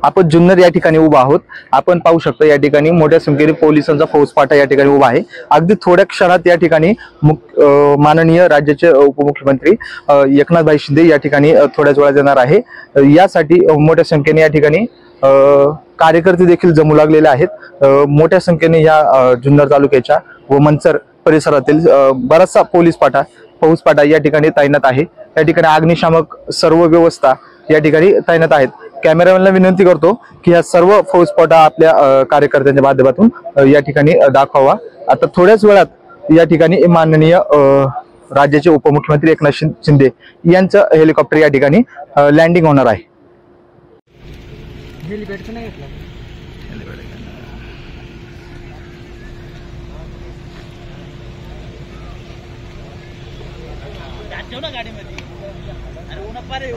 आपण जुन्नर या ठिकाणी उभा आहोत। आपण पाहू शकतो या ठिकाणी मोठ्या संख्येने पोलिसांचा फौजफाटा या ठिकाणी उभा आहे। अगदी थोड्या क्षणात या ठिकाणी माननीय राज्याचे उपमुख्यमंत्री एकनाथभाई शिंदे या ठिकाणी थोड्याच वेळात येणार आहे। यासाठी मोठ्या संख्येने या ठिकाणी कार्यकर्ते देखील जमू लागलेले आहेत। मोठ्या संख्येने या जुन्नर तालुक्याच्या व मंचर परिसरातील बराचसा फौजफाटा या ठिकाणी तैनात आहे। या ठिकाणी अग्निशामक सर्व व्यवस्था या ठिकाणी तैनात आहेत। कॅमेरामॅनला विनंती करतो की हा सर्व फौजफाटा आपल्या कार्यकर्त्यांच्या माध्यमातून या ठिकाणी दाखवावा। आता थोड्याच वेळात या ठिकाणी माननीय राज्याचे उपमुख्यमंत्री एकनाथ शिंदे यांचं हेलिकॉप्टर या ठिकाणी लँडिंग होणार आहे। गाडी मध्ये अरे उन्हा पारे